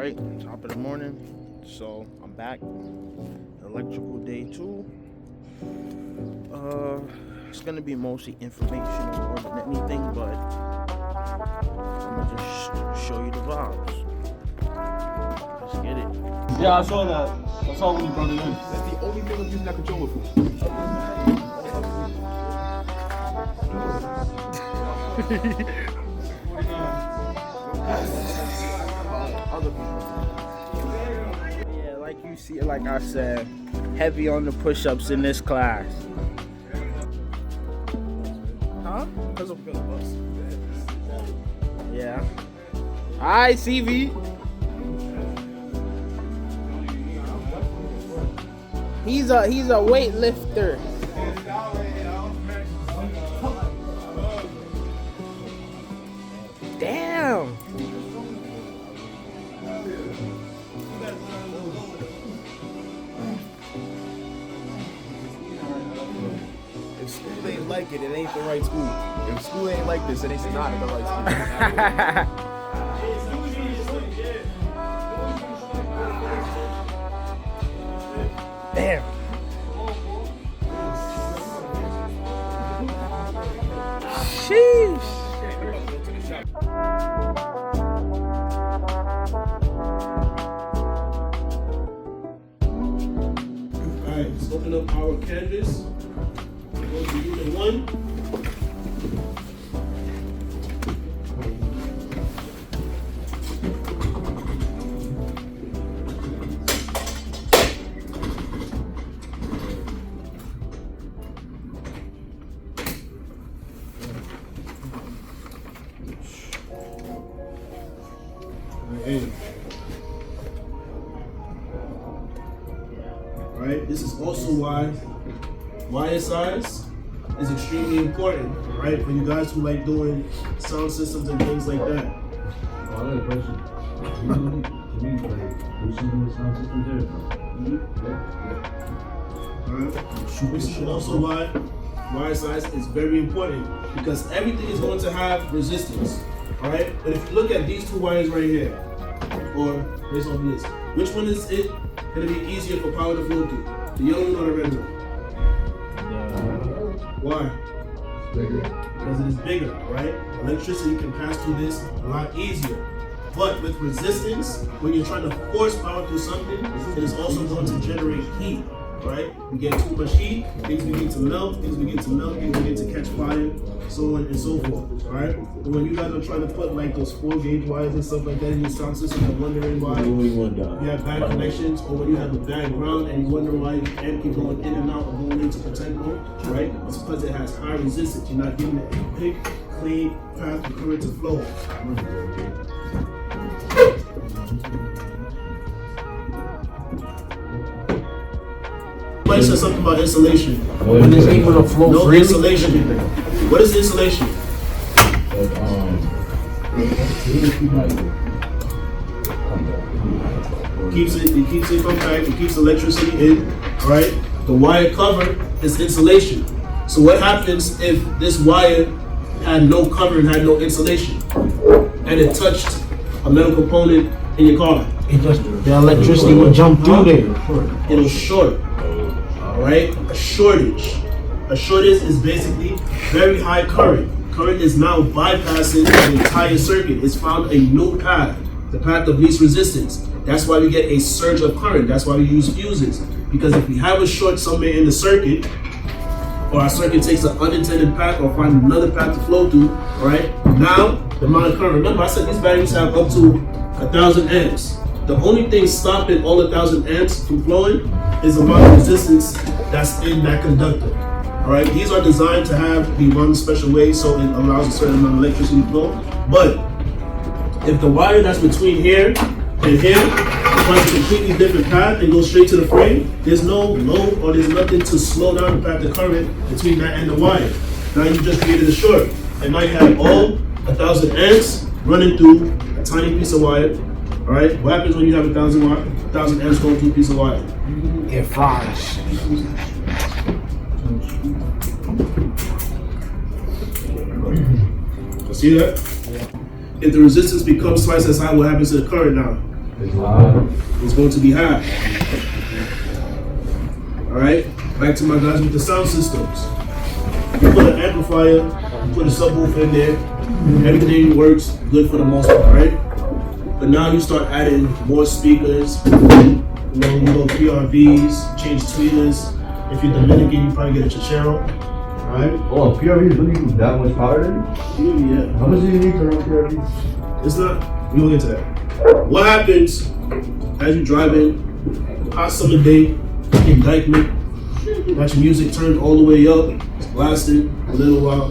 Alright, top of the morning. So I'm back. Electrical day 2. It's gonna be mostly informational more than anything, but I'm gonna just show you the vibes. Let's get it. Yeah, I saw that. I saw when you brought it in. That's the only thing I'm using that controller for. Yeah, like you see, like I said, heavy on the push-ups in this class. Huh? Because I'm gonna bust. Yeah. Alright, CV. He's a weightlifter. Damn. If school ain't like it, it ain't the right school. If school ain't like this, it ain't not the right school. Damn. Sheesh. Alright, let's open up our canvas. Go to unit 1. Alright, this is also why wire size is extremely important, right? For you guys who like doing sound systems and things like that. Oh, I got a question. Can we do something with sound systems there? Alright, this is also why wire size is very important because everything is going to have resistance, alright? But if you look at these two wires right here, or based off of this, which one is it going to be easier for power to flow through? The yellow one or the red one? Why? Bigger. Because it is bigger, right? Electricity can pass through this a lot easier. But with resistance, when you're trying to force power through something, it is also going to generate heat, right? You get too much heat, things begin to melt, things begin to catch fire, so on and so forth, right? But when you guys are trying to put like those 4-gauge wires and stuff like that in your sound system and wondering why you have bad connections, or when you have a bad ground and you wonder why you can't keep going in and out or going into protect mode, right? It's because it has high resistance. You're not giving it a quick, clean path for current to flow. Somebody said something about insulation. When it's able to flow No freely. insulation. What is insulation? It keeps it compact, it keeps electricity in, right? The wire cover is insulation. So what happens if this wire had no cover and had no insulation and it touched a metal component in your car? The electricity would jump through there. It'll short. Alright? A shortage. A shortage is basically very high current. Current is now bypassing the entire circuit. It's found a new path, the path of least resistance. That's why we get a surge of current. That's why we use fuses. Because if we have a short somewhere in the circuit, or our circuit takes an unintended path or find another path to flow through, right? Now, the amount of current. Remember, I said these batteries have up to 1,000 amps. The only thing stopping all 1,000 amps from flowing is the amount of resistance that's in that conductor. Alright, these are designed to be run a special way so it allows a certain amount of electricity to flow. But if the wire that's between here and here finds a completely different path and goes straight to the frame, there's no load or there's nothing to slow down the path of current between that and the wire. Now you just created a short. And now you have all 1,000 amps running through a tiny piece of wire. Alright, what happens when you have 1,000 amps going through a piece of wire? It flies. See that? If the resistance becomes twice as high, what happens to the current now? It's going to be high. Alright, back to my guys with the sound systems. You put an amplifier, you put a subwoofer in there, everything works good for the most part, right? But now you start adding more speakers, you know, PRVs, change tweeters. If you're Dominican, you probably get a Chichero, right? Oh, PRVs really do that much power then? Yeah. How much do you need to run PRVs? It's not, we don't get to that. What happens as you drive in, hot summer day, indictment, got your music turned all the way up, it's blasting a little while.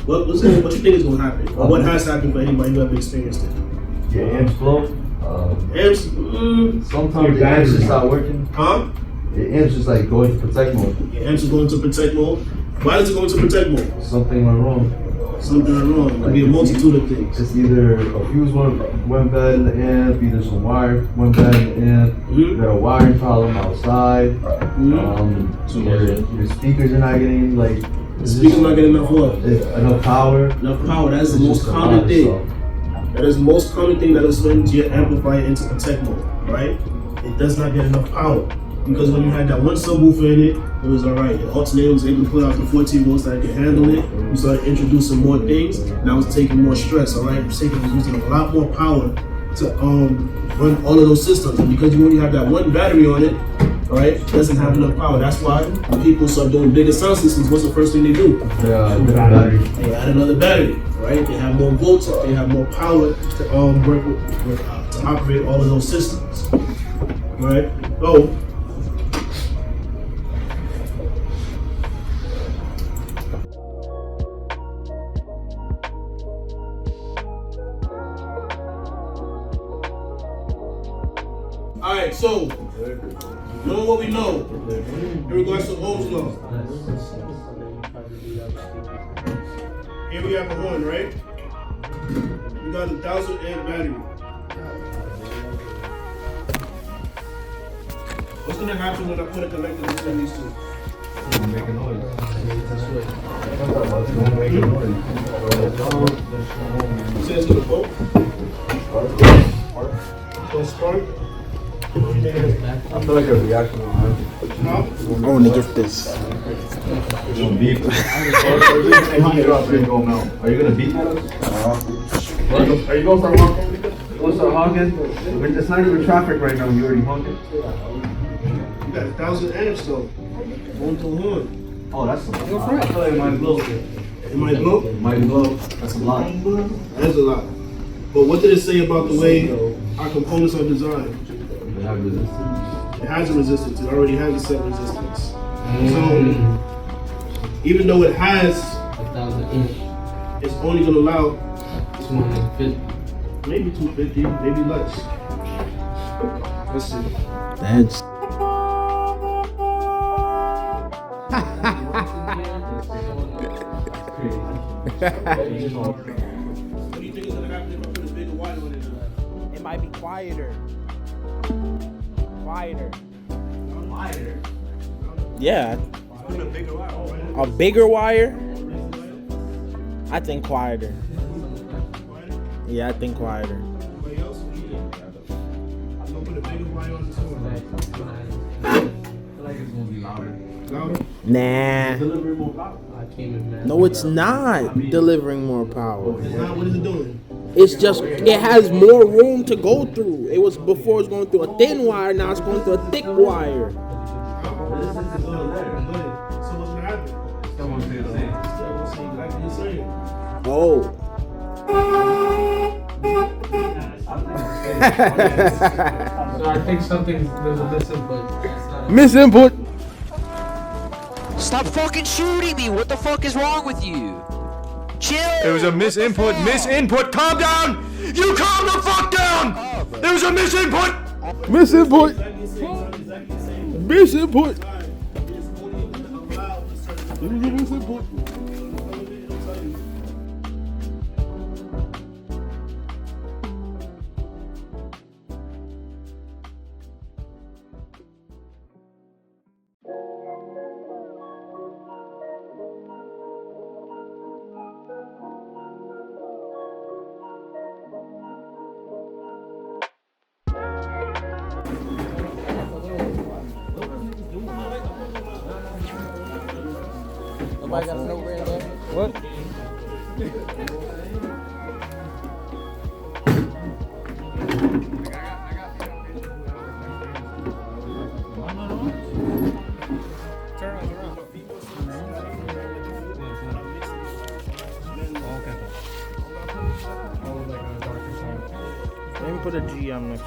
What you think is going to happen? Or what has happened for anybody who ever experienced it? Yeah, amps blow. Amps, Sometimes the amps just stop working. huh? The amps just like go into protect mode. Your amps are going to protect mode. Why does it go into protect mode? Something went wrong. Something went wrong. It could be a multitude of things. It's either a fuse went bad in the amp, either some wire went bad in the amp, you got a wiring problem outside, your speakers are not getting like... The speakers not getting enough what? Enough power. Enough power, that's the It's most just a common lot of thing. stuff. That is the most common thing that is switching to your amplifier into protect mode, right? It does not get enough power. Because when you had that one subwoofer in it was alright. The alternator was able to put out the 14 volts that could handle it. You started introducing more things, now it's taking more stress, alright? It's using a lot more power to run all of those systems. And because you only have that one battery on it, alright, it doesn't have enough power. That's why when people start doing bigger sound systems, what's the first thing they do? Battery. They add another battery, right? They have more volts, they have more power to work with to operate all of those systems, right? Oh. Alright, so, knowing what we know in regards to Ohm's law. Here we have a horn, right? We got a 1,000 amp battery. What's gonna happen when I put a connector between these two? It's gonna make a noise. It's gonna make a noise. You say it's gonna go? It's gonna spark? I feel like a reaction will happen. No? I want to get this. It's gonna beep. Are you gonna beep at us? Are you gonna start honking? You gonna start honking? It's not even traffic right now, you already honking. You got 1,000 amps though. Going to a horn. Oh, that's a lot. I feel like it might blow. It might blow? It might blow. That's a lot. That's a lot. But what did it say about the way our components are designed? They have resistance. It has a resistance. It already has a set resistance. So even though it has, 1,000 inch. it's only going to allow It's more than 50. maybe 250, maybe less. Let's see. That's What do you think is going to happen if I put a bigger wire on it? it might be quieter. Quieter. Yeah. Put a bigger wire on it. A bigger wire? I think quieter. Yeah, I think quieter. Anybody else? I'm going to put a bigger wire on this one. I feel like it's gonna be louder. Louder? Nah. Delivery more power. I came in mad. No, it's not delivering more power. It's not. What is it doing? It's just, it has more room to go through. It was before it was going through a thin wire, now it's going through a thick wire. Resistance is still there. So what's going to happen? Still won't stay the same. Still going to say exactly the same. Oh. So I think there's a misinput. It's not a- Misinput. Stop fucking shooting me! What the fuck is wrong with you? Chill! There was a misinput. Calm down! You calm the fuck down! There was a misinput! Misinput. Misinput. It's only going to allow a certain Misinput. Nobody got a note right there. What? Let me put a G on next.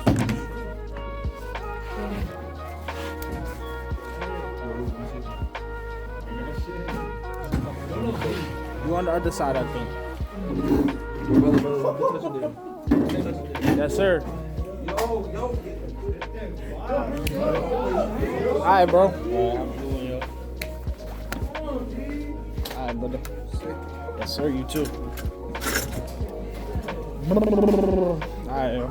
You on the other side, I think. Yes, sir. Alright, bro. Alright, brother. Yes, sir. You too. Alright, yo.